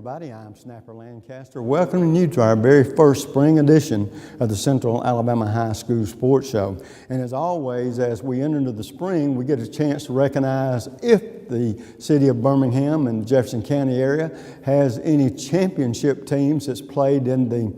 everybody. I'm Snapper Lancaster, welcoming you to our very first spring edition of the Central Alabama High School Sports Show. And as always, as we enter into the spring, we get a chance to recognize if the city of Birmingham and the Jefferson County area has any championship teams that's played in the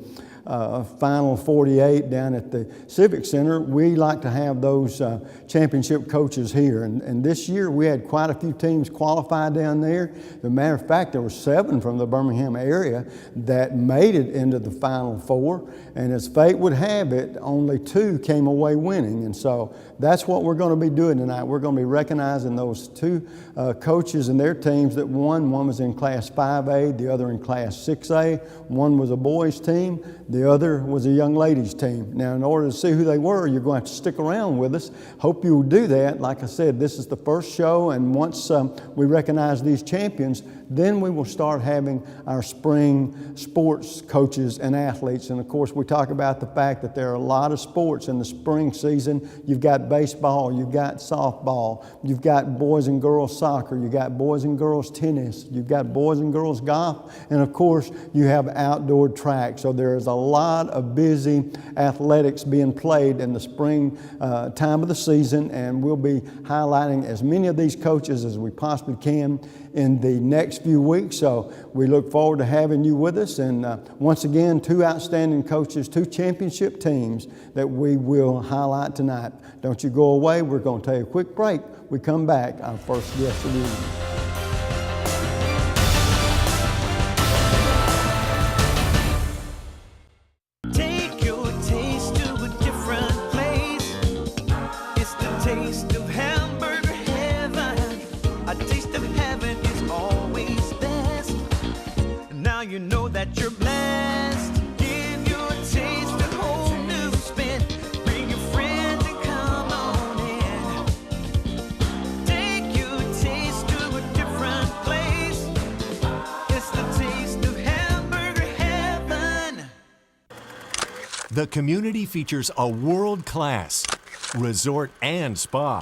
Final 48 down at the Civic Center. We like to have those championship coaches here. And this year we had quite a few teams qualify down there. As a matter of fact, there were 7 from the Birmingham area that made it into the Final 4. And as fate would have it, only 2 came away winning. And so that's what we're going to be doing tonight. We're going to be recognizing those 2 coaches and their teams that won. One was in Class 5A, the other in Class 6A. One was a boys team. The other was a young ladies team. Now, in order to see who they were, you're going to have to stick around with us. Hope you'll do that. Like I said, this is the first show, and once we recognize these champions, then we will start having our spring sports coaches and athletes. And of course, we talk about the fact that there are a lot of sports in the spring season. You've got baseball, you've got softball, you've got boys and girls soccer, you've got boys and girls tennis, you've got boys and girls golf, and of course, you have outdoor track. So there is a lot of busy athletics being played in the spring time of the season, and we'll be highlighting as many of these coaches as we possibly can in the next few weeks. So we look forward to having you with us. And once again, 2 outstanding coaches, 2 championship teams that we will highlight tonight. Don't you go away. We're going to take a quick break. We come back, our first guest of the evening. You know that you're blessed. Give your taste a whole new spin. Bring your friends and come on in. Take your taste to a different place. It's the taste of hamburger heaven. The community features a world-class resort and spa.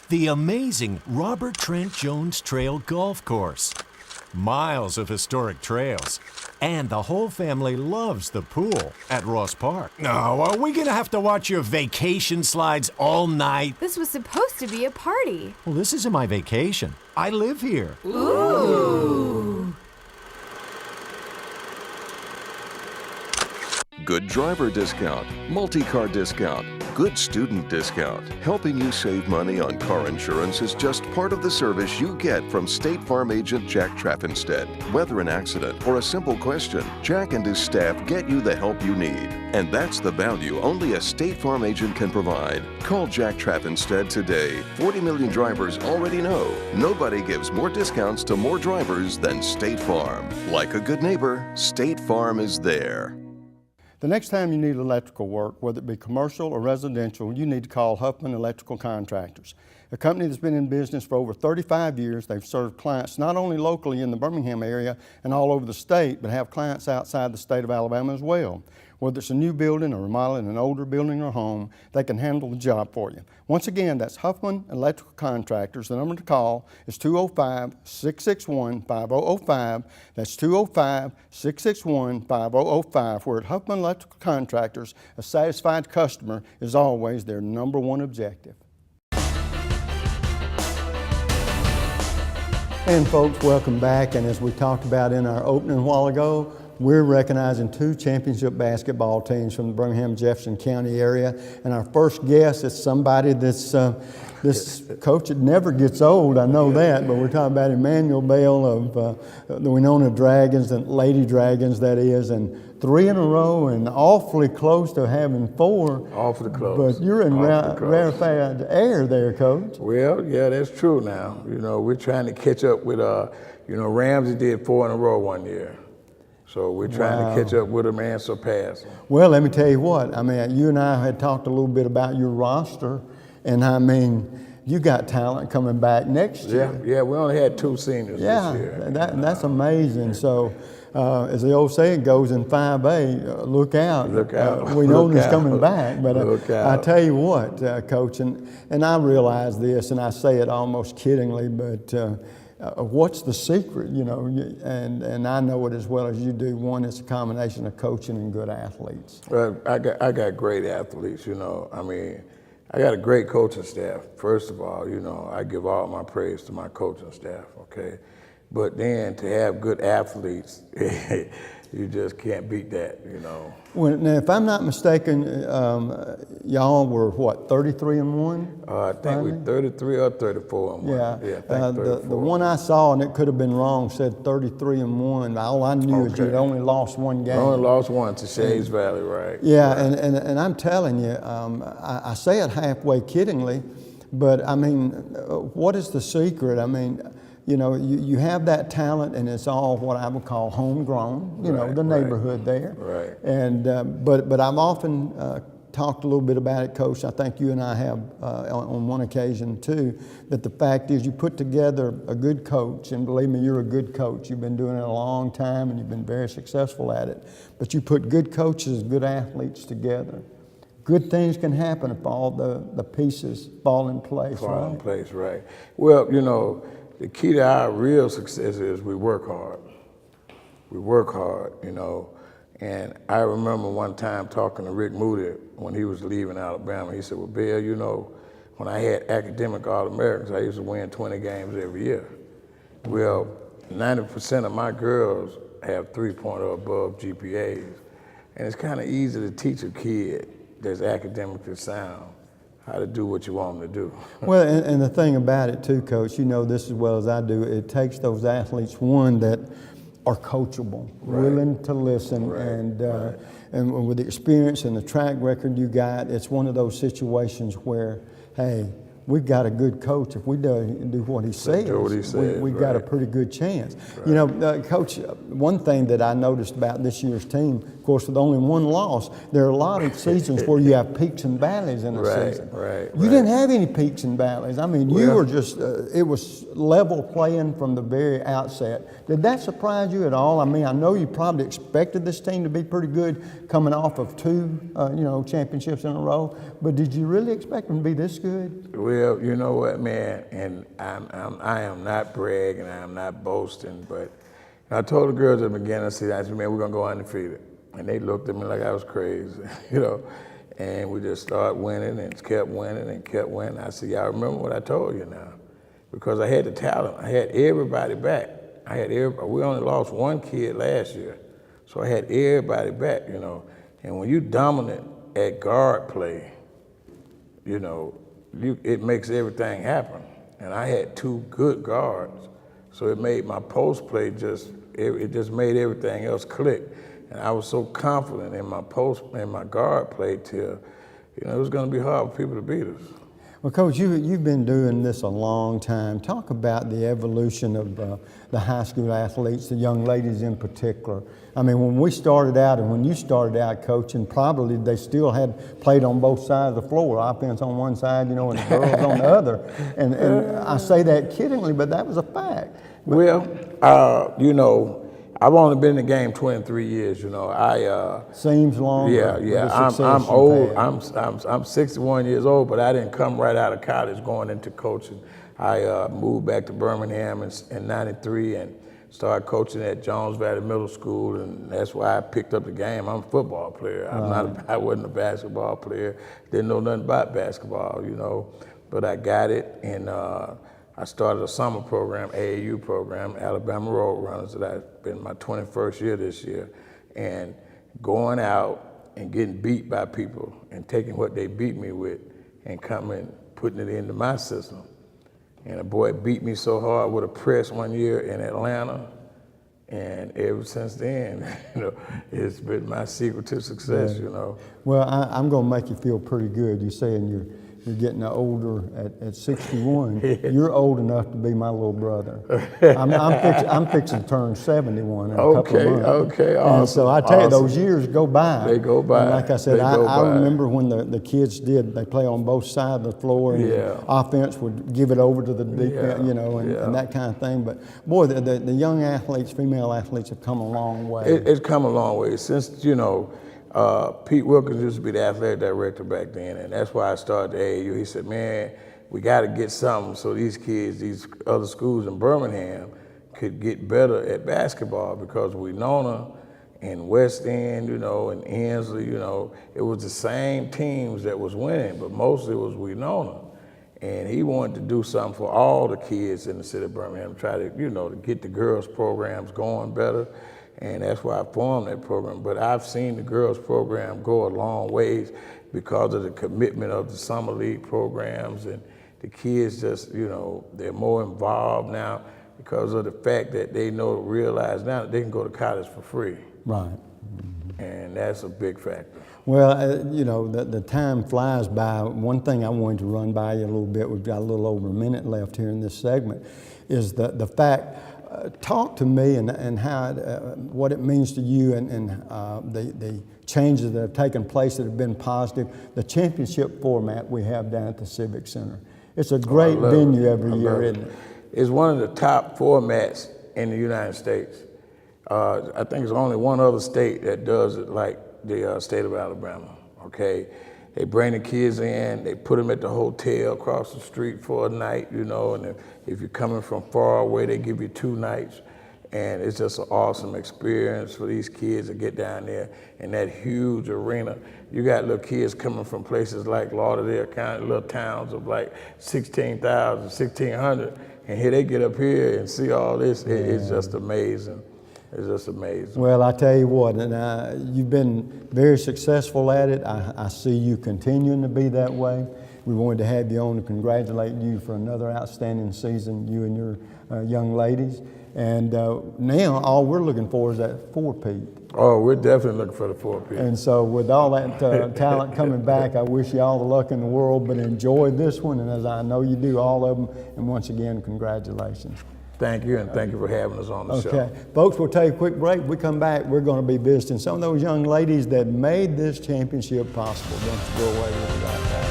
The amazing Robert Trent Jones Trail Golf Course. Miles of historic trails, and the whole family loves the pool at Ross Park. No, are we gonna have to watch your vacation slides all night? This was supposed to be a party. Well, this isn't my vacation. I live here. Ooh. Good driver discount, multi-car discount, good student discount. Helping you save money on car insurance is just part of the service you get from State Farm agent Jack Traffinstead. Whether an accident or a simple question, Jack and his staff get you the help you need. And that's the value only a State Farm agent can provide. Call Jack Traffinstead today. 40 million drivers already know nobody gives more discounts to more drivers than State Farm. Like a good neighbor, State Farm is there. The next time you need electrical work, whether it be commercial or residential, you need to call Huffman Electrical Contractors. A company that's been in business for over 35 years. They've served clients not only locally in the Birmingham area and all over the state, but have clients outside the state of Alabama as well. Whether it's a new building or remodeling an older building or home, they can handle the job for you. Once again, that's Huffman Electrical Contractors. The number to call is 205-661-5005. That's 205-661-5005. Where at Huffman Electrical Contractors, a satisfied customer is always their #1 objective. And folks, welcome back. And as we talked about in our opening a while ago, we're recognizing 2 championship basketball teams from the Birmingham-Jefferson County area. And our first guest is somebody that's, this coach, it never gets old, I know that, but we're talking about Emmanuel Bell of the Wenonah Dragons, and Lady Dragons, that is, and 3 in a row and awfully close to having 4. Awfully close. But you're in rarefied air there, Coach. Well, yeah, that's true now. You know, we're trying to catch up with, Ramsey did 4 in a row one year. So we're trying to catch up with them and surpass them. Well, let me tell you what, I mean, you and I had talked a little bit about your roster, and I mean, you got talent coming back next year. Yeah, we only had 2 seniors this year. That's amazing. So, as the old saying goes in 5A, look out. Look out. We know he's coming back, but I tell you what, Coach, and I realize this, and I say it almost kiddingly, but what's the secret, you know? And I know it as well as you do. One, it's a combination of coaching and good athletes. Well, I got great athletes, you know. I mean, I got a great coaching staff. First of all, you know, I give all my praise to my coaching staff, okay? But then to have good athletes, you just can't beat that, you know. Well, now, if I'm not mistaken, y'all were what, 33-1? I think we're 33 or 34-1. Yeah, I think 34. the one I saw, and it could have been wrong, said 33-1. All I knew is you'd only lost one game. I only lost one to Shays Valley, right? Yeah, right. And I'm telling you, I say it halfway kiddingly, but I mean, what is the secret? I mean, you know, you have that talent, and it's all what I would call homegrown. You know, the neighborhood there. Right. And but I've often talked a little bit about it, Coach. I think you and I have on one occasion too. That the fact is, you put together a good coach, and believe me, you're a good coach. You've been doing it a long time, and you've been very successful at it. But you put good coaches, good athletes together. Good things can happen if all the pieces fall in place. Fall in place, right? Well, you know, the key to our real success is we work hard. We work hard, you know. And I remember one time talking to Rick Moody when he was leaving Alabama. He said, well, Bill, you know, when I had academic All-Americans, I used to win 20 games every year. Well, 90% of my girls have 3.0 or above GPAs. And it's kind of easy to teach a kid that's academically sound how to do what you want them to do. Well, and the thing about it too, Coach, you know this as well as I do, it takes those athletes, one, that are coachable, willing to listen, and with the experience and the track record you got, it's one of those situations where, hey, we've got a good coach. If we do what he says, we've got a pretty good chance. You know, Coach, one thing that I noticed about this year's team, of course, with only one loss, there are a lot of seasons where you have peaks and valleys in a season. You didn't have any peaks and valleys. I mean, you were just, it was level playing from the very outset. Did that surprise you at all? I mean, I know you probably expected this team to be pretty good coming off of two, you know, championships in a row, but did you really expect them to be this good? Well, you know what, man, and I am not bragging, I am not boasting, but I told the girls at the beginning, I said, man, we're gonna go undefeated. And they looked at me like I was crazy, you know, and we just started winning and kept winning and kept winning. I said, y'all remember what I told you now? Because I had the talent, I had everybody back. We only lost one kid last year, so I had everybody back, you know. And when you dominant at guard play, you know, it makes everything happen. And I had two good guards, so it made my post play it just made everything else click. And I was so confident in my guard play till, you know, it was going to be hard for people to beat us. Well, Coach, you've been doing this a long time. Talk about the evolution of the high school athletes, the young ladies in particular. I mean, when we started out and when you started out coaching, probably they still had played on both sides of the floor, offense on one side, you know, and the girls on the other. And I say that kiddingly, but that was a fact. Well, you know, I've only been in the game 23 years, you know. Seems long. Yeah. I'm old. I'm 61 years old, but I didn't come right out of college going into coaching. I moved back to Birmingham in '93 and started coaching at Jones Valley Middle School, and that's why I picked up the game. I'm a football player. I wasn't a basketball player. Didn't know nothing about basketball, you know, but I got it, and I started a summer program, AAU program, Alabama Road Runners, that I've been my 21st year this year. And going out and getting beat by people and taking what they beat me with and coming, putting it into my system. And a boy beat me so hard with a press one year in Atlanta. And ever since then, you know, it's been my secret to success, you know. Well, I'm going to make you feel pretty good. You're saying you're getting older at 61. You're old enough to be my little brother. I'm fixing to turn 71 in a couple of months. Okay, awesome. And so I tell you, those years go by. They go by. And like I said, I remember when the kids they play on both sides of the floor, and the offense would give it over to the defense, you know, and that kind of thing. But boy, the young athletes, female athletes, have come a long way. It's come a long way since, you know, Pete Wilkins used to be the athletic director back then, and that's why I started the AAU. He said, man, we got to get something so these kids, these other schools in Birmingham, could get better at basketball, because Wenonah and West End, you know, and Ensley, you know, it was the same teams that was winning, but mostly it was Wenonah. And he wanted to do something for all the kids in the city of Birmingham, try to, you know, to get the girls' programs going better. And that's why I formed that program. But I've seen the girls' program go a long ways because of the commitment of the summer league programs, and the kids just, you know, they're more involved now because of the fact that they realize now that they can go to college for free. Right. And that's a big factor. Well, you know, the time flies by. One thing I wanted to run by you a little bit, we've got a little over a minute left here in this segment, is the fact, talk to me and how, what it means to you, and the changes that have taken place that have been positive, the championship format we have down at the Civic Center. It's a great venue every year, isn't it? It's one of the top formats in the United States. I think there's only one other state that does it like the state of Alabama, okay? They bring the kids in, they put them at the hotel across the street for a night, you know, and if you're coming from far away, they give you 2 nights. And it's just an awesome experience for these kids to get down there in that huge arena. You got little kids coming from places like Lauderdale County, little towns of like 16,000, 1,600, and here they get up here and see all this. It's just amazing. It's just amazing. Well, I tell you what, and you've been very successful at it. I see you continuing to be that way. We wanted to have you on to congratulate you for another outstanding season, you and your young ladies. And now all we're looking for is that 4-peat. Oh, we're definitely looking for the 4-peat. And so with all that talent coming back, I wish you all the luck in the world, but enjoy this one, and as I know you do, all of them. And once again, congratulations. Thank you, and thank you for having us on the show. Okay, folks, we'll take a quick break. We come back, we're going to be visiting some of those young ladies that made this championship possible. Don't you go away with it like that.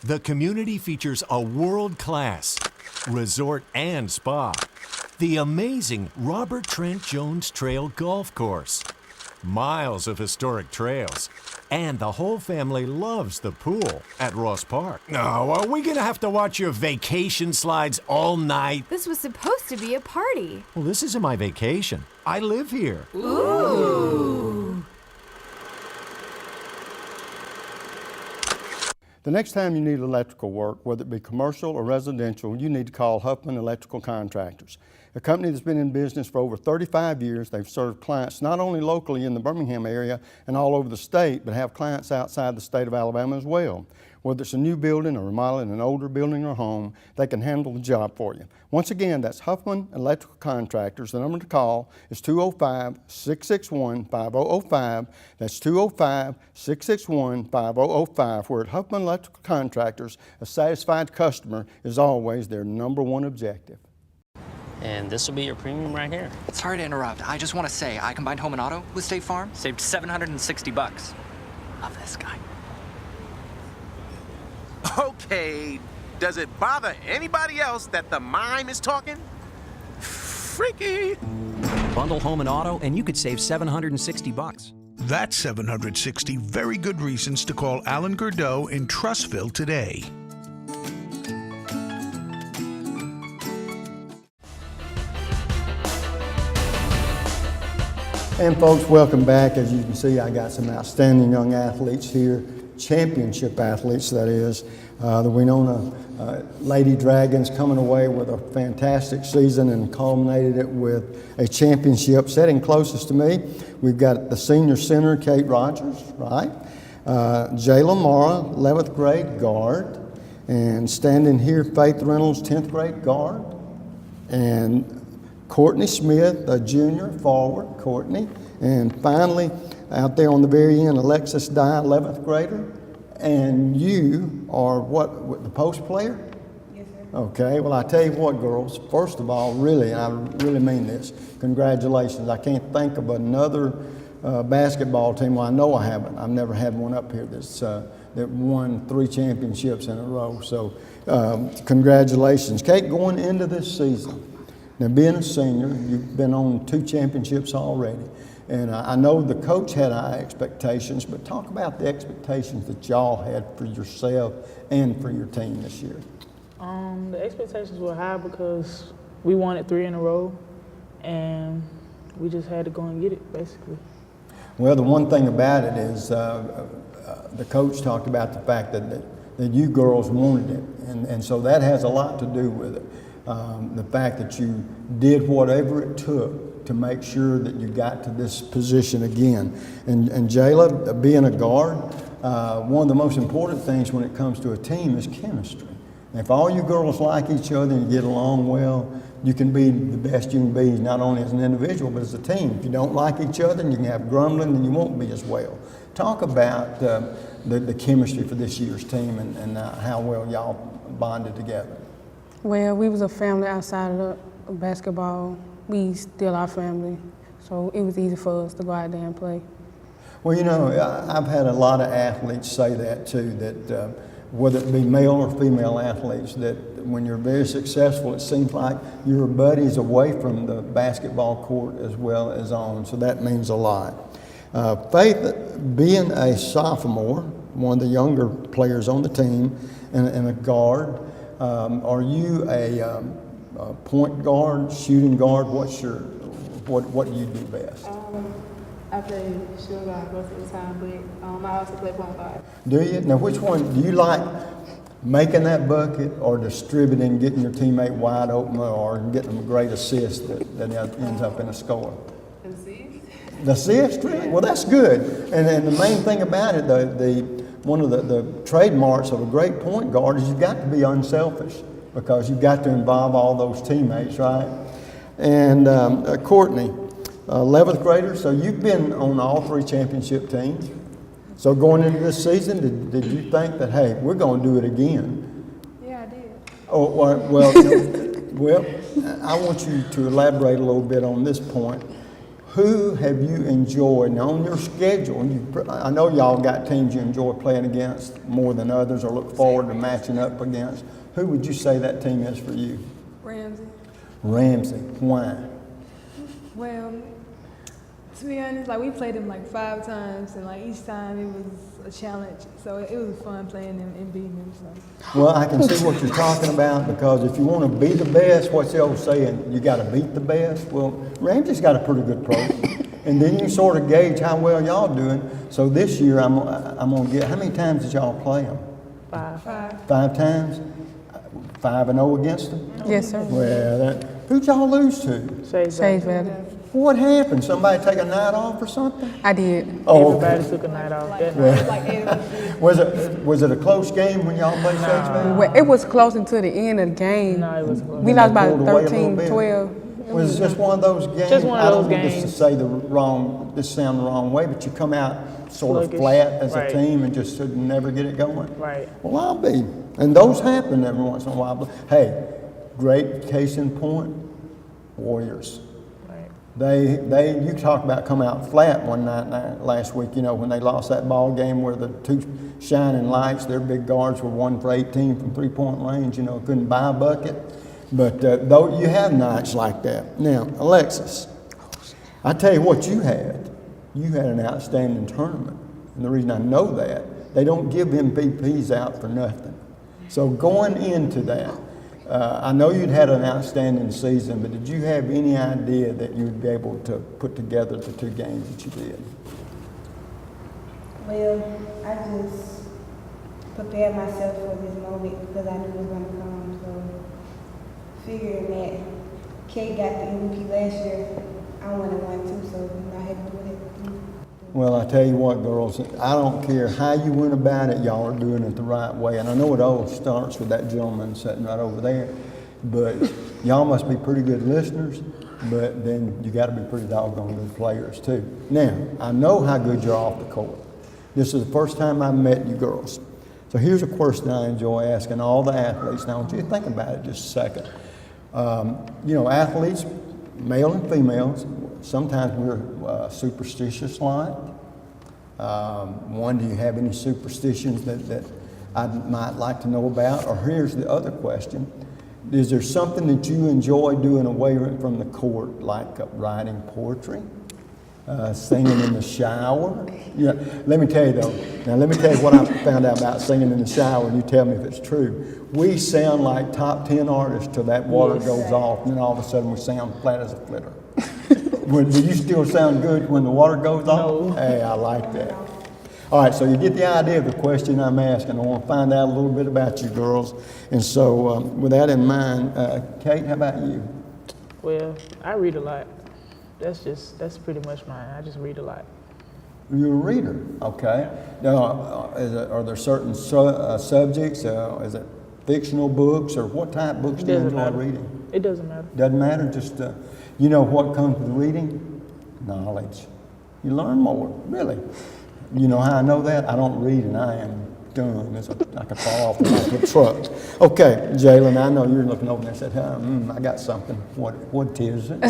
The community features a world-class resort and spa, the amazing Robert Trent Jones Trail Golf Course, miles of historic trails, and the whole family loves the pool at Ross Park. No, are we gonna have to watch your vacation slides all night? This was supposed to be a party. Well, this isn't my vacation. I live here. Ooh. The next time you need electrical work, whether it be commercial or residential, you need to call Huffman Electrical Contractors. A company that's been in business for over 35 years. They've served clients not only locally in the Birmingham area and all over the state, but have clients outside the state of Alabama as well. Whether it's a new building or remodeling an older building or home, they can handle the job for you. Once again, that's Huffman Electrical Contractors. The number to call is 205-661-5005. That's 205-661-5005. Where at Huffman Electrical Contractors, a satisfied customer is always their #1 objective. And this will be your premium right here. Sorry to interrupt. I just want to say I combined home and auto with State Farm. Saved $760. Love this guy. Okay, does it bother anybody else that the mime is talking? Freaky. Bundle home and auto, and you could save $760. That's 760 very good reasons to call Alan Gurdeau in Trussville today. And folks, welcome back. As you can see, I got some outstanding young athletes here, championship athletes, that is. The Wenonah Lady Dragons coming away with a fantastic season and culminated it with a championship. Sitting closest to me, we've got the senior center, Kate Rogers, right? Jayla Mara, 11th grade guard. And standing here, Faith Reynolds, 10th grade guard. And Courtney Smith, a junior forward, Courtney. And finally, out there on the very end, Alexis Dye, 11th grader. And you are what, the post player? Yes, sir. Okay, well, I tell you what, girls, first of all, really, and I really mean this, congratulations. I can't think of another basketball team, well, I know I haven't. I've never had one up here that won 3 championships in a row. So congratulations. Kate, going into this season, Now, being a senior, you've been on 2 championships already, and I know the coach had high expectations, but talk about the expectations that y'all had for yourself and for your team this year. The expectations were high because we won it 3 in a row, and we just had to go and get it, basically. Well, the one thing about it is the coach talked about the fact that you girls wanted it, and so that has a lot to do with it. The fact that you did whatever it took to make sure that you got to this position again. And Jayla, being a guard, one of the most important things when it comes to a team is chemistry. And if all you girls like each other and you get along well, you can be the best you can be, not only as an individual, but as a team. If you don't like each other and you can have grumbling, then you won't be as well. Talk about the chemistry for this year's team and how well y'all bonded together. Well, we was a family outside of the basketball. We still our family, so it was easy for us to go out there and play. Well, you know, I've had a lot of athletes say that too, that whether it be male or female athletes, that when you're very successful, it seems like your buddies away from the basketball court as well as on, so that means a lot. Faith, being a sophomore, one of the younger players on the team, and a guard, are you a point guard, shooting guard? What do you do best? I play shooting guard most of the time, but I also play point guard. Do you? Now, which one do you like? Making that bucket, or distributing, getting your teammate wide open, or getting them a great assist that ends up in a score? The assist, really? Well, that's good. And the main thing about it, one of the trademarks of a great point guard is you've got to be unselfish, because you've got to involve all those teammates, right? And Courtney, 11th grader, so you've been on all 3 championship teams. So going into this season, did you think that, hey, we're going to do it again? Yeah, I did. Oh, well, well, I want you to elaborate a little bit on this point. Who have you enjoyed, now on your schedule, I know y'all got teams you enjoy playing against more than others or look forward to matching up against. Who would you say that team is for you? Ramsey. Ramsey, why? Well, to be honest, like we played them like 5 times, and like each time it was a challenge. So it was fun playing them and beating them. So. Well, I can see what you're talking about, because if you want to be the best, what's the old saying? You got to beat the best. Well, Ramsey's got a pretty good program, and then you sort of gauge how well y'all doing. So this year, I'm gonna get. How many times did y'all play them? 5. 5 times. 5-0 against them? Yes, sir. Well, who'd y'all lose to? Sage Valley. What happened? Somebody take a night off or something? I did. Oh, Everybody took a night off that night. Well, was it a close game when y'all played Sage Valley? Well, it was close until the end of the game. No, it was close. We lost by Pulled away a little 13-12. Was it just one of those games? Just one of those I don't want games. this to say this sound the wrong way, but you come out sort of Sluggish. flat as Right. a team and just never get it going. Right. Well, I'll be. And those happen every once in a while. But hey, great case in point, Warriors. Right. You talk about come out flat one night last week, you know, when they lost that ball game where the 2 shining lights, their big guards were 1 for 18 from 3-point range, you know, couldn't buy a bucket. But though you have nights like that. Now, Alexis, I tell you what you had. You had an outstanding tournament. And the reason I know that, they don't give MVPs out for nothing. So going into that, I know you'd had an outstanding season, but did you have any idea that you'd be able to put together the 2 games that you did? Well, I just prepared myself for this moment because I knew it was going to come. So figuring that Kate got the MVP last year, I wanted one too, so I had to do it. Well, I tell you what, girls, I don't care how you went about it, y'all are doing it the right way. And I know it all starts with that gentleman sitting right over there, but y'all must be pretty good listeners, but then you got to be pretty doggone good players too. Now, I know how good you're off the court. This is the first time I've met you girls. So here's a question I enjoy asking all the athletes. Now, I want you to think about it just a second. You know, athletes, male and females, sometimes we're superstitious like. One, do you have any superstitions that I might like to know about? Or here's the other question. Is there something that you enjoy doing away from the court, like writing poetry, singing in the shower? Yeah, let me tell you though. Now let me tell you what I found out about singing in the shower, and you tell me if it's true. We sound like top 10 artists till that water goes off, and then all of a sudden we sound flat as a flitter. Do you still sound good when the water goes off? No. Hey, I like that. All right, so you get the idea of the question I'm asking. I want to find out a little bit about you girls. And so with that in mind, Kate, how about you? Well, I read a lot. That's pretty much mine. I just read a lot. You're a reader, okay. Now, are there certain subjects? Is it fictional books, or what type of books do you enjoy reading? It doesn't matter. Doesn't matter, just, you know what comes with reading? Knowledge. You learn more, really. You know how I know that? I don't read and I am done. I can fall off the back of a truck. Okay, Jalen, I know you're looking over there and said, I got something. What is it?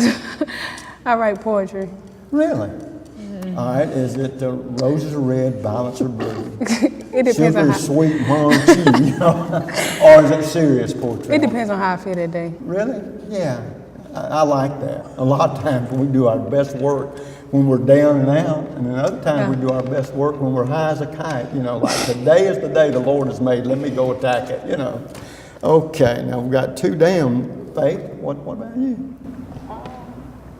I write poetry. Really? Mm-hmm. All right, is it roses are red, violets are blue? It depends on how. Sweet, mom, tea, you know? Or is it serious poetry? It depends on how I feel that day. Really? Yeah, I like that. A lot of times we do our best work when we're down and out, and then other times we do our best work when we're high as a kite, you know, like today is the day the Lord has made, let me go attack it, you know. Okay, now we've got two down. Faith, what about you?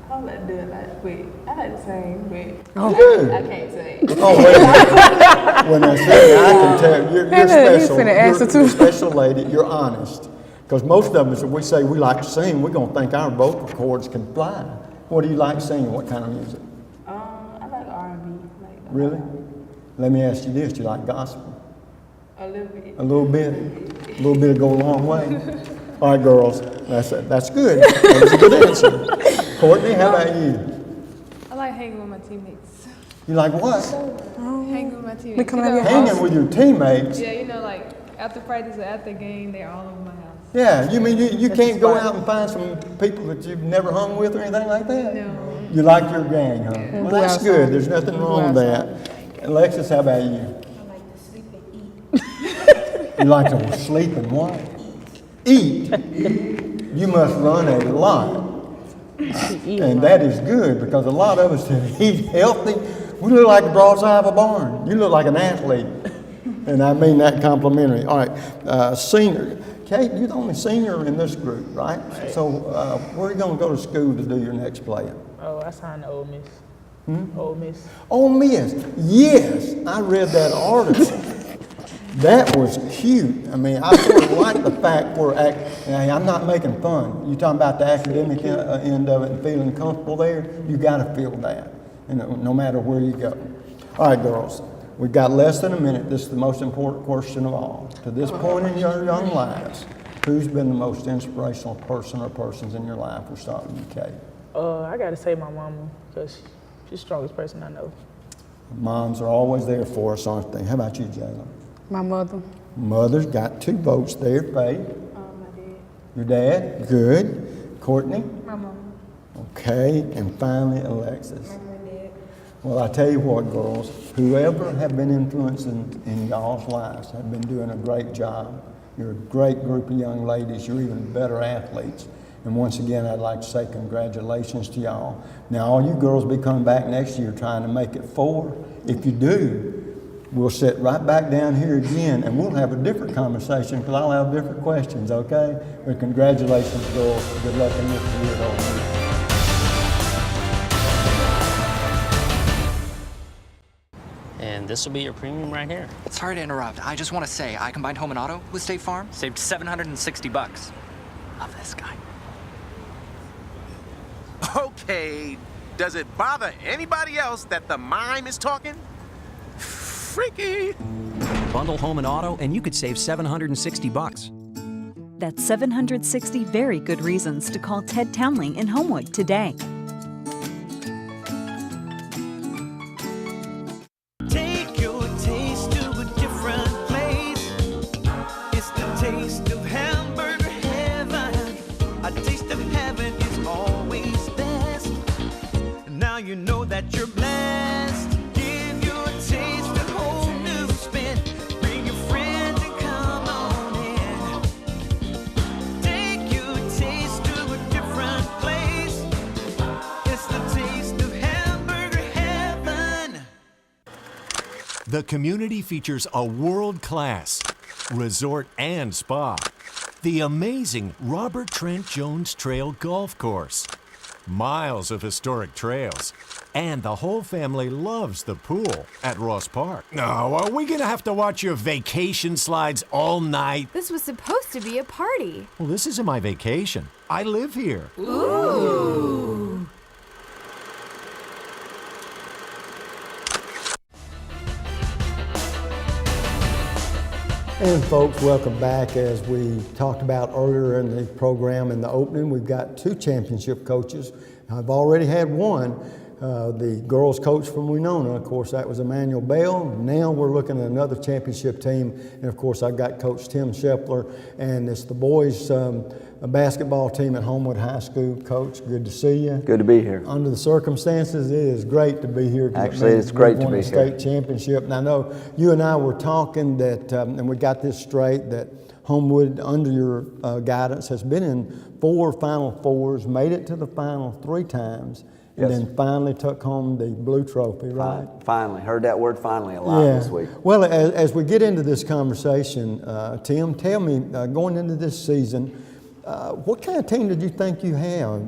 I like doing that. Wait, I like to sing, but I can't sing. Oh, wait a minute. When I say I can tell, you're special. You're a special lady, you're honest. Because most of us, if we say we like to sing, we're going to think our vocal cords can fly. What do you like singing? What kind of music? I like R&B. Really? Let me ask you this. Do you like gospel? A little bit. A little bit? A little bit will go a long way? All right, girls. That's good. That's a good answer. Courtney, how about you? I like hanging with my teammates. You like what? Hanging with my teammates. Hanging with your teammates? Yeah, you know, like after practice or after game, they're all over my house. Yeah, you mean you can't go out and find some people that you've never hung with or anything like that? No. You like your gang, huh? Well, that's good. There's nothing wrong with that. Alexis, how about you? I like to sleep and eat. You like to sleep and what? Eat. You must run a lot. And that is good, because a lot of us that eat healthy, we look like the broadside of a barn. You look like an athlete. And I mean that complimentary. All right, senior. Kate, you're the only senior in this group, right? So where are you going to go to school to do your next play? Oh, I signed to Ole Miss. Ole Miss. Ole Miss. Yes, I read that article. That was cute. I mean, I sort of like the fact I'm not making fun. You're talking about the academic end of it and feeling comfortable there. You got to feel that, no matter where you go. All right, girls. We've got less than a minute. This is the most important question of all. To this point in your young lives, who's been the most inspirational person or persons in your life? We'll start with you, Kate. I got to say my mama, because she's the strongest person I know. Moms are always there for us, aren't they? How about you, Jayla? My mother. Mother's got 2 votes there. Faith? My dad. Your dad? Good. Courtney? My mom. Okay. And finally, Alexis. Well, I tell you what, girls, whoever have been influencing in y'all's lives have been doing a great job. You're a great group of young ladies. You're even better athletes. And once again, I'd like to say congratulations to y'all. Now, all you girls be coming back next year trying to make it 4. If you do, we'll sit right back down here again, and we'll have a different conversation, because I'll have different questions, okay? But congratulations, girls. Good luck in your career. And this will be your premium right here. Sorry to interrupt. I just want to say I combined home and auto with State Farm. Saved $760. Love this guy. Okay, does it bother anybody else that the mime is talking? Freaky. Bundle home and auto, and you could save $760. That's 760 very good reasons to call Ted Townley in Homewood today. Take your taste to a different place. It's the taste of hamburger heaven. A taste of heaven is always best. Now you know that you're blessed. Give your taste a whole new spin. Bring your friends and come on in. Take The community features a world-class resort and spa, the amazing Robert Trent Jones Trail Golf Course, miles of historic trails, and the whole family loves the pool at Ross Park. No, are we gonna have to watch your vacation slides all night? This was supposed to be a party. Well, this isn't my vacation. I live here. Ooh. And folks, welcome back. As we talked about earlier in the program in the opening, we've got 2 championship coaches. I've already had one, the girls coach from Wenonah. Of course, that was Emmanuel Bell. Now we're looking at another championship team. And of course, I've got Coach Tim Shepler, and it's the boys basketball team at Homewood High School. Coach, good to see you. Good to be here. Under the circumstances, it is great to be here. Actually, it's great to be here. State championship. And I know you and I were talking that, and we got this straight, that Homewood, under your guidance, has been in 4 Final Fours, made it to the final 3 times, and then finally took home the blue trophy, right? Finally. Heard that word finally a lot this week. Well, as we get into this conversation, Tim, tell me, going into this season, what kind of team did you think you had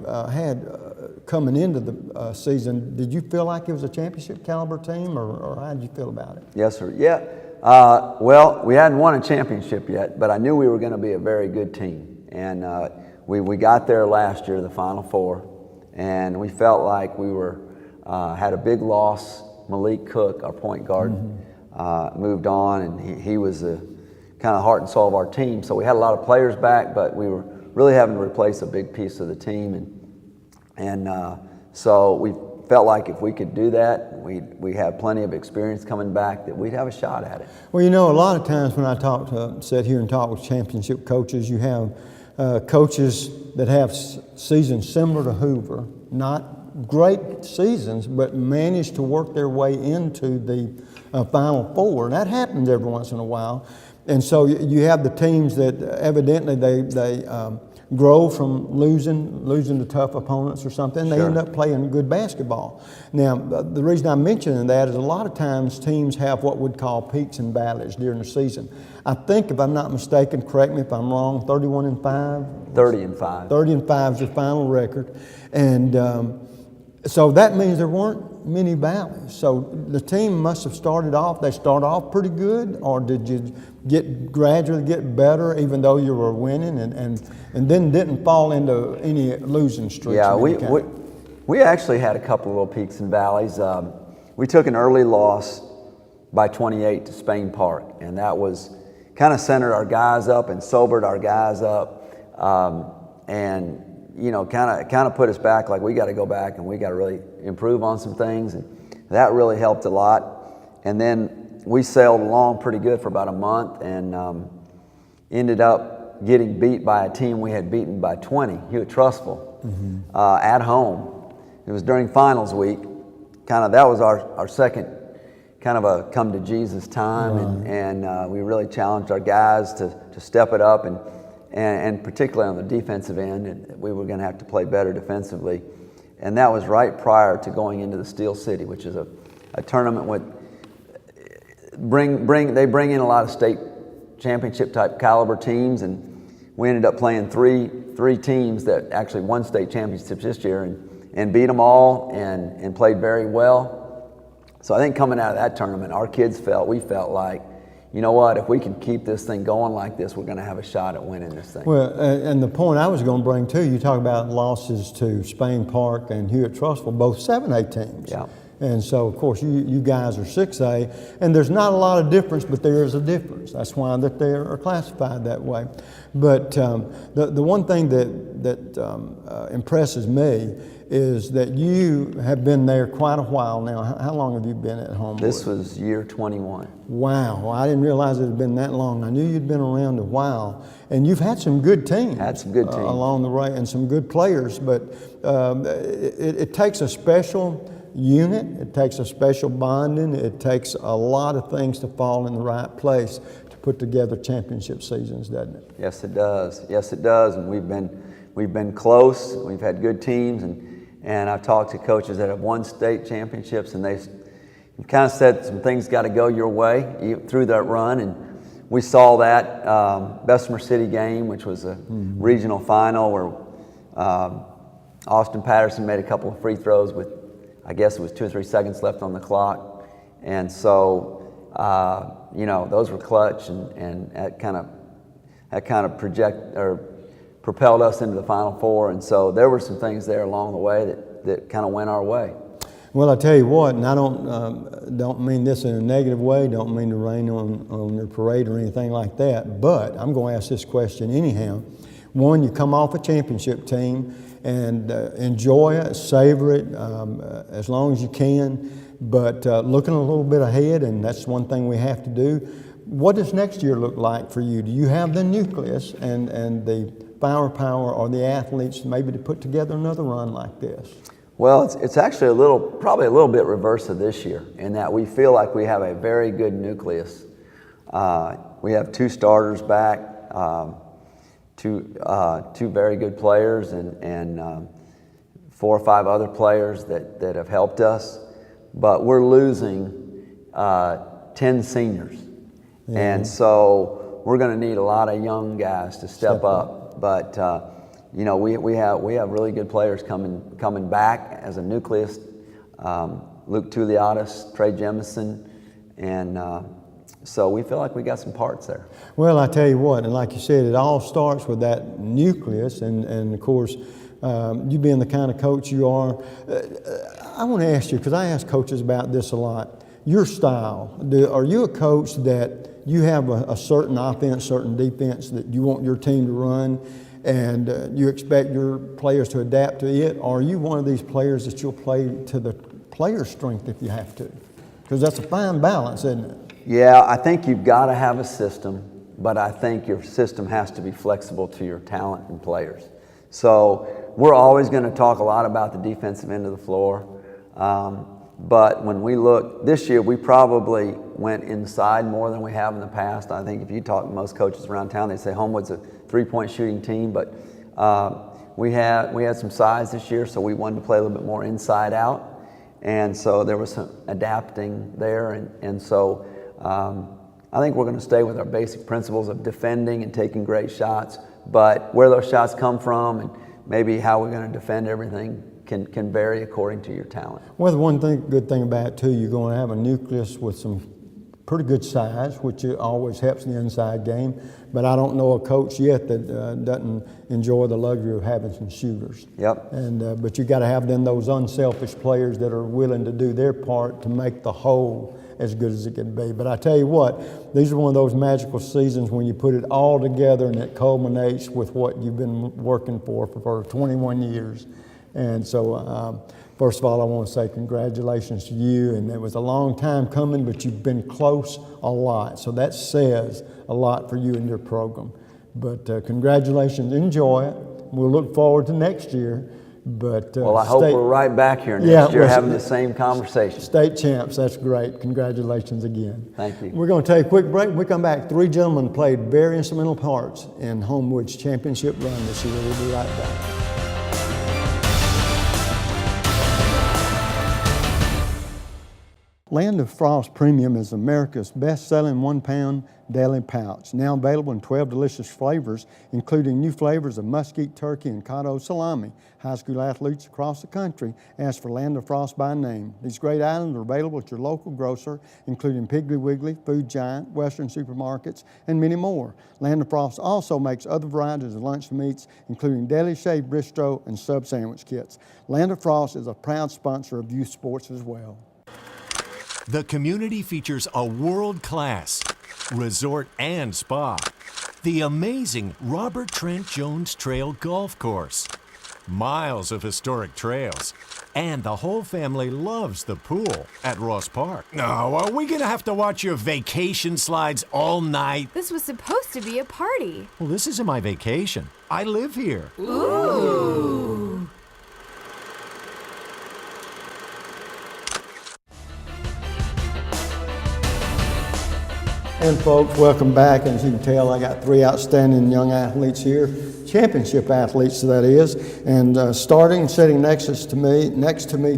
coming into the season? Did you feel like it was a championship caliber team, or how did you feel about it? Yes, sir. Yeah. Well, we hadn't won a championship yet, but I knew we were going to be a very good team. And we got there last year, the Final Four, and we felt like we were had a big loss. Malik Cook, our point guard, moved on, and he was the kind of heart and soul of our team. So we had a lot of players back, but we were really having to replace a big piece of the team, and so we felt like if we could do that, we have plenty of experience coming back, that we'd have a shot at it. Well, you know, a lot of times when I sit here and talk with championship coaches, you have coaches that have seasons similar to Hoover, not great seasons, but manage to work their way into the Final Four, and that happens every once in a while. And so you have the teams that evidently they grow from losing to tough opponents or something. They end up playing good basketball. Now, the reason I'm mentioning that is a lot of times teams have what we'd call peaks and valleys during the season. I think, if I'm not mistaken, correct me if I'm wrong, 31-5? 30-5. 30-5 is your final record. And so that means there weren't many valleys. So the team must have started off pretty good, or did you gradually get better even though you were winning, and then didn't fall into any losing streaks? Yeah, we actually had a couple of little peaks and valleys. We took an early loss by 28 to Spain Park, and that was kind of centered our guys up and sobered our guys up, and you know, kind of put us back, like we got to go back and we got to really improve on some things, and that really helped a lot. And then we sailed along pretty good for about a month, and ended up getting beat by a team we had beaten by 20, Hewitt Trussville, at home. It was during finals week. That was our second kind of a come to Jesus time, and we really challenged our guys to step it up, and particularly on the defensive end, and we were going to have to play better defensively. And that was right prior to going into the Steel City, which is a tournament with they bring in a lot of state championship type caliber teams, and we ended up playing three teams that actually won state championships this year, and beat them all, and played very well. So I think coming out of that tournament, we felt like, you know what, if we can keep this thing going like this, we're going to have a shot at winning this thing. Well, and the point I was going to bring too, you talk about losses to Spain Park and Hewitt Trussville, both 7A teams. Yeah. And so, of course, you guys are 6A, and there's not a lot of difference, but there is a difference. That's why that they are classified that way. But the one thing that impresses me is that you have been there quite a while now. How long have you been at Homewood? This was year 21. Wow, I didn't realize it had been that long. I knew you'd been around a while, and you've had some good teams. Along the way, and some good players, but it takes a special unit, it takes a special bonding, it takes a lot of things to fall in the right place to put together championship seasons, doesn't it? Yes, it does. Yes, it does. And we've been close. We've had good teams, and I've talked to coaches that have won state championships, and you kind of said some things got to go your way through that run, and we saw that Bessemer City game, which was a regional final where Austin Patterson made a couple of free throws with, I guess it was 2 or 3 seconds left on the clock, and so those were clutch, and that kind of propelled us into the Final Four, and so there were some things there along the way that kind of went our way. Well, I tell you what, and I don't mean this in a negative way, don't mean to rain on your parade or anything like that, but I'm going to ask this question anyhow. One, you come off a championship team and enjoy it, savor it as long as you can, but looking a little bit ahead, and that's one thing we have to do. What does next year look like for you? Do you have the nucleus and the firepower or the athletes maybe to put together another run like this? Well, it's actually probably a little bit reverse of this year in that we feel like we have a very good nucleus. We have 2 starters back, two very good players, and 4 or 5 other players that have helped us. But we're losing 10 seniors, and so we're going to need a lot of young guys to step up. But we have really good players coming back as a nucleus. Luke Tuliadis, Trey Jemison, and so we feel like we got some parts there. Well, I tell you what, and like you said, it all starts with that nucleus, and of course, you being the kind of coach you are, I want to ask you, because I ask coaches about this a lot, your style. Are you a coach that you have a certain offense, certain defense that you want your team to run, and you expect your players to adapt to it? Or are you one of these players that you'll play to the player's strength if you have to? Because that's a fine balance, isn't it? Yeah, I think you've got to have a system, but I think your system has to be flexible to your talent and players. So we're always going to talk a lot about the defensive end of the floor. But when we look, this year we probably went inside more than we have in the past. I think if you talk to most coaches around town, they say Homewood's a 3-point shooting team, but we had some size this year, so we wanted to play a little bit more inside out. And so there was some adapting there, and so I think we're going to stay with our basic principles of defending and taking great shots, but where those shots come from and maybe how we're going to defend everything can vary according to your talent. Well, the one good thing about it too, you're going to have a nucleus with some pretty good size, which always helps in the inside game. But I don't know a coach yet that doesn't enjoy the luxury of having some shooters. Yep. And but you got to have then those unselfish players that are willing to do their part to make the whole as good as it can be. But I tell you what, these are one of those magical seasons when you put it all together and it culminates with what you've been working for 21 years. And so, first of all, I want to say congratulations to you. And it was a long time coming, but you've been close a lot. So that says a lot for you and your program. But congratulations. Enjoy it. We'll look forward to next year. But well, I hope we're right back here next year having the same conversation. State champs, that's great. Congratulations again. Thank you. We're going to take a quick break. When we come back, 3 gentlemen played very instrumental parts in Homewood's championship run this year. We'll be right back. Land of Frost Premium is America's best-selling 1-pound deli pouch, now available in 12 delicious flavors, including new flavors of mesquite turkey and cotto salami. High school athletes across the country ask for Land of Frost by name. These great items are available at your local grocer, including Piggly Wiggly, Food Giant, Western supermarkets, and many more. Land of Frost also makes other varieties of lunch meats, including deli shaved bistro and sub sandwich kits. Land of Frost is a proud sponsor of youth sports as well. The community features a world-class resort and spa, the amazing Robert Trent Jones Trail Golf Course, miles of historic trails, and the whole family loves the pool at Ross Park. Now, are we gonna have to watch your vacation slides all night? This was supposed to be a party. Well, this isn't my vacation. I live here. Ooh. And folks, welcome back. And as you can tell, I got 3 outstanding young athletes here, championship athletes that is. And sitting next to me,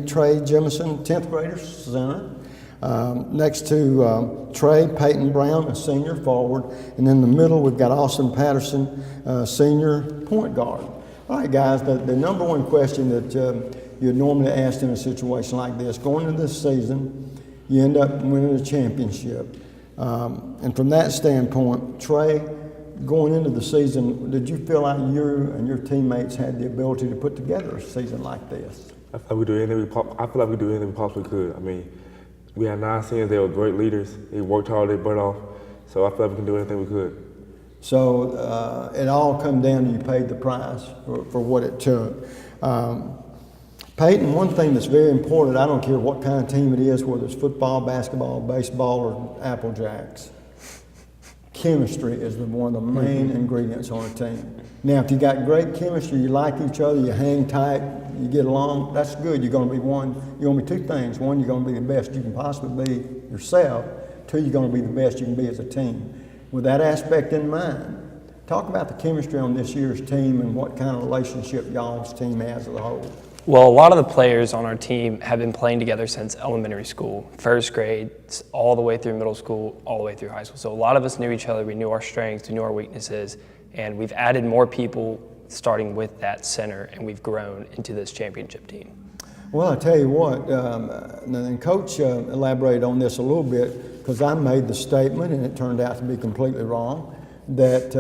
Trey Jemison, 10th grader, center. Next to Trey, Peyton Brown, a senior forward. And in the middle, we've got Austin Patterson, senior point guard. All right, guys, the number one question that you're normally asked in a situation like this, going into this season, you end up winning a championship. And from that standpoint, Trey, going into the season, did you feel like you and your teammates had the ability to put together a season like this? I feel like we do anything we possibly could. I mean, we had 9 seniors. They were great leaders. They worked hard, they butt off. So I feel like we can do anything we could. So it all come down to you paid the price for what it took. Peyton, one thing that's very important, I don't care what kind of team it is, whether it's football, basketball, baseball, or Apple Jacks, chemistry is one of the main ingredients on a team. Now, if you got great chemistry, you like each other, you hang tight, you get along, that's good. You're going to be two things. One, you're going to be the best you can possibly be yourself. 2, you're going to be the best you can be as a team. With that aspect in mind, talk about the chemistry on this year's team and what kind of relationship y'all's team has as a whole. Well, a lot of the players on our team have been playing together since elementary school, first grade, all the way through middle school, all the way through high school. So a lot of us knew each other, we knew our strengths, we knew our weaknesses, and we've added more people starting with that center, and we've grown into this championship team. Well, I tell you what, and Coach elaborated on this a little bit, because I made the statement, and it turned out to be completely wrong, that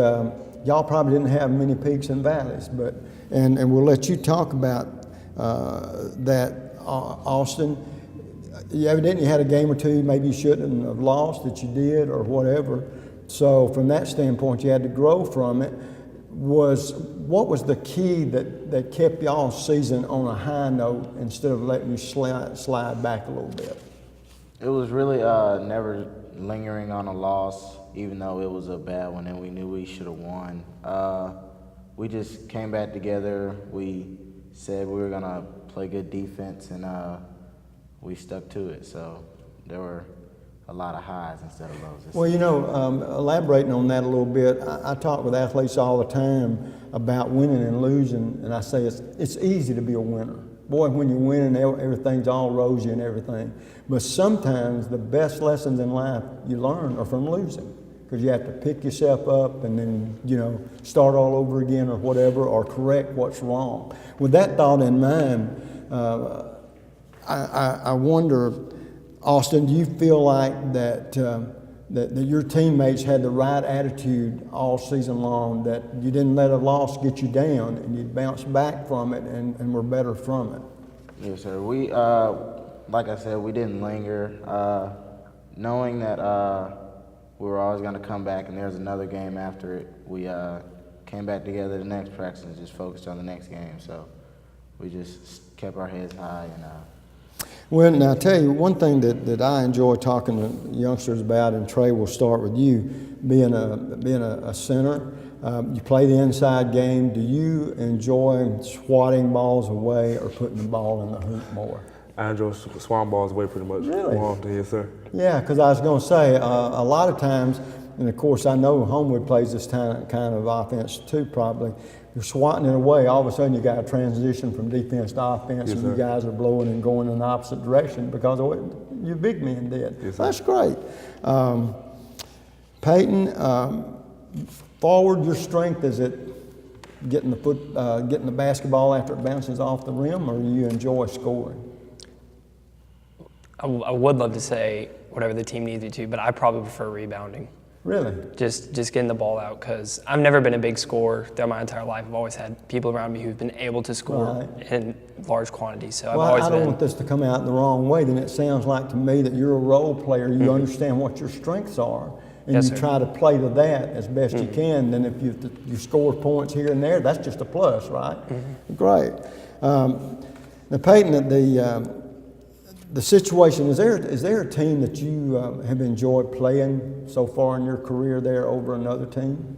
y'all probably didn't have many peaks and valleys, and we'll let you talk about that, Austin. You evidently had a game or two maybe you shouldn't have lost that you did or whatever. So from that standpoint, you had to grow from it. What was the key that kept y'all's season on a high note instead of letting you slide back a little bit? It was really never lingering on a loss, even though it was a bad one and we knew we should have won. We just came back together. We said we were going to play good defense, and we stuck to it. So there were a lot of highs instead of lows. Well, elaborating on that a little bit, I talk with athletes all the time about winning and losing, and I say it's easy to be a winner. Boy, when you're winning, everything's all rosy and everything. But sometimes the best lessons in life you learn are from losing, because you have to pick yourself up and then, start all over again or whatever, or correct what's wrong. With that thought in mind, I wonder, Austin, do you feel like that your teammates had the right attitude all season long, that you didn't let a loss get you down and you bounced back from it and were better from it? Yes, sir. We, like I said, we didn't linger, knowing that we were always going to come back and there's another game after it. We came back together the next practice and just focused on the next game. So we just kept our heads high. Well, now I tell you, one thing that I enjoy talking to youngsters about, and Trey, we'll start with you, being a center. You play the inside game. Do you enjoy swatting balls away or putting the ball in the hoop more? I enjoy swatting balls away pretty much. Really? More often, yes, sir. Yeah, because I was going to say, a lot of times, and of course I know Homewood plays this kind of offense too probably, you're swatting it away, all of a sudden you got a transition from defense to offense, yes, and sir. you guys are blowing and going in the opposite direction because of what you big men did. Yes, sir. That's great. Peyton, forward, your strength, is it getting the basketball after it bounces off the rim, or do you enjoy scoring? I would love to say whatever the team needs me to, but I probably prefer rebounding. Really? Just getting the ball out, because I've never been a big scorer throughout my entire life. I've always had people around me who've been able to score in large quantities. So I don't want this to come out the wrong way. Then it sounds like to me that you're a role player. You understand what your strengths are, and Yes, you sir. try to play to that as best you can. Then if you score points here and there, that's just a plus, right? Great. Now, Peyton, the situation, is there a team that you have enjoyed playing so far in your career there over another team?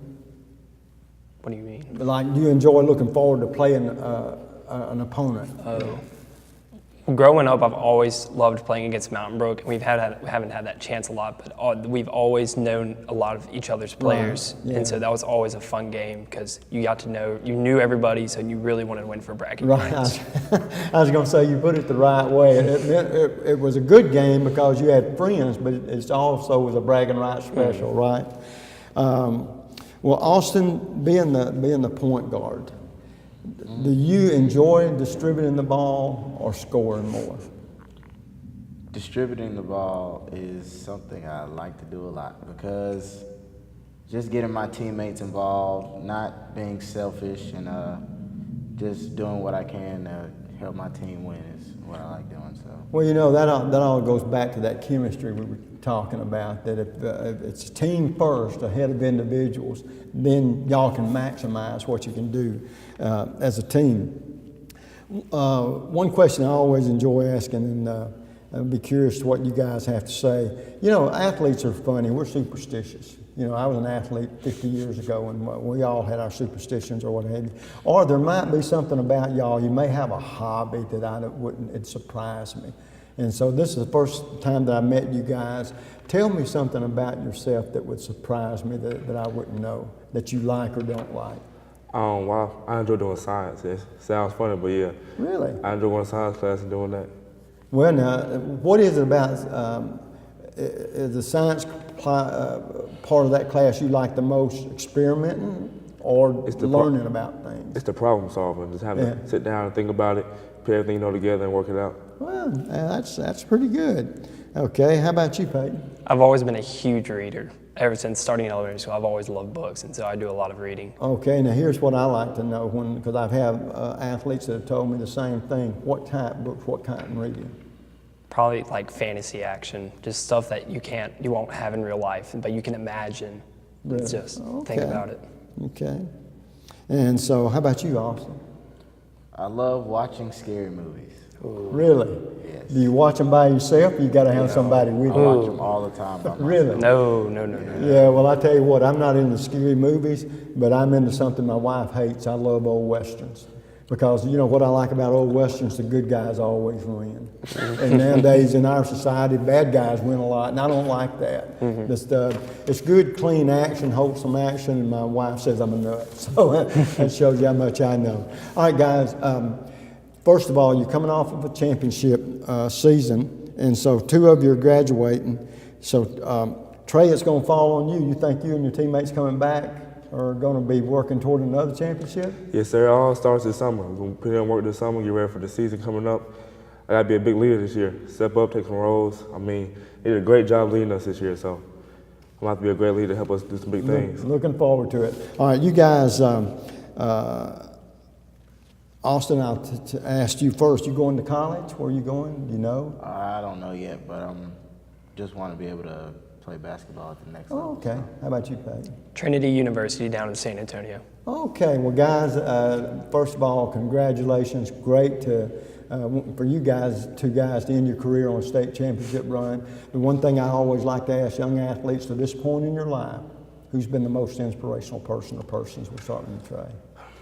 What do you mean? Like, do you enjoy looking forward to playing an opponent? Oh. Growing up, I've always loved playing against Mountain Brook. We haven't had that chance a lot, but we've always known a lot of each other's players, Right, yeah. and so that was always a fun game because you knew everybody, so you really wanted to win for bragging Right. rights. I was going to say you put it the right way. It was a good game because you had friends, but it also was a bragging rights special, right? Well, Austin, being the point guard, do you enjoy distributing the ball or scoring more? Distributing the ball is something I like to do a lot because just getting my teammates involved, not being selfish, and just doing what I can to help my team win is what I like doing. So. Well, you know, that all goes back to that chemistry we were talking about, that if it's team first ahead of individuals, then y'all can maximize what you can do as a team. One question I always enjoy asking, and I'd be curious to what you guys have to say. You know, athletes are funny. We're superstitious. You know, I was an athlete 50 years ago, and we all had our superstitions or what have you. Or there might be something about y'all. You may have a hobby that it'd surprise me. And so this is the first time that I met you guys. Tell me something about yourself that would surprise me that I wouldn't know, that you like or don't like. Wow, I enjoy doing science. It sounds funny, but yeah. Really? I enjoy going to science class and doing that. Well, now, what is it about, is the science part of that class you like the most, experimenting or learning about things? It's the problem solving, just having to sit down and think about it, put everything you know together and work it out. Well, that's pretty good. Okay, how about you, Peyton? I've always been a huge reader. Ever since starting in elementary school, I've always loved books, and so I do a lot of reading. Okay, now here's what I like to know, because I've had athletes that have told me the same thing. What type books, what kind of reading? Probably like fantasy action, just stuff that you won't have in real life, but you can imagine. Really? Just think about it. Okay. And so, how about you, Austin? I love watching scary movies. Ooh. Really? Yes. Do you watch them by yourself, or you got to have somebody with you? I watch them all the time by myself. Really? No. Yeah, well, I tell you what, I'm not into scary movies, but I'm into something my wife hates. I love old westerns. Because you know what I like about old westerns, the good guys always win. And nowadays in our society, bad guys win a lot, and I don't like that. It's good, clean action, wholesome action, and my wife says I'm a nut. So that shows you how much I know. All right, guys, first of all, you're coming off of a championship season, and so two of you are graduating. So Trey, it's going to fall on you. You think you and your teammates coming back are going to be working toward another championship? Yes, sir. It all starts this summer. We're going to put in work this summer, get ready for the season coming up. I got to be a big leader this year. Step up, take some roles. I mean, they did a great job leading us this year, so I'm going to have to be a great leader to help us do some big things. Looking forward to it. All right, you guys, Austin, I'll ask you first. You going to college? Where are you going? Do you know? I don't know yet, but just want to be able to play basketball at the next level. Okay. How about you, Peyton? Trinity University down in San Antonio. Okay. Well, guys, first of all, congratulations. Great for you guys, two guys, to end your career on a state championship run. The one thing I always like to ask young athletes to this point in your life, who's been the most inspirational person or persons? We'll start with Trey.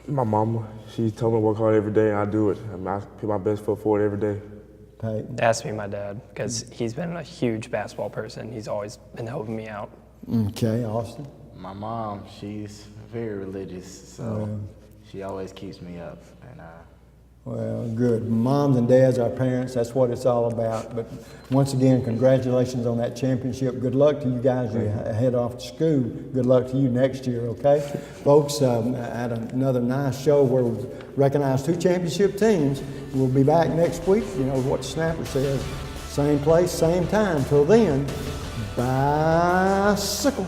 My mama, she told me to work hard every day, and I do it. I mean, I put my best foot forward every day. Peyton? It has to be my dad, because he's been a huge basketball person. He's always been helping me out. Okay, Austin? My mom, she's very religious, so she always keeps me up. And well, good. Moms and dads, our parents, that's what it's all about. But once again, congratulations on that championship. Good luck to you guys. You head off to school. Good luck to you next year, okay? Folks, had another nice show where we recognize two championship teams. We'll be back next week. You know what the snapper says. Same place, same time. Till then, bicycle.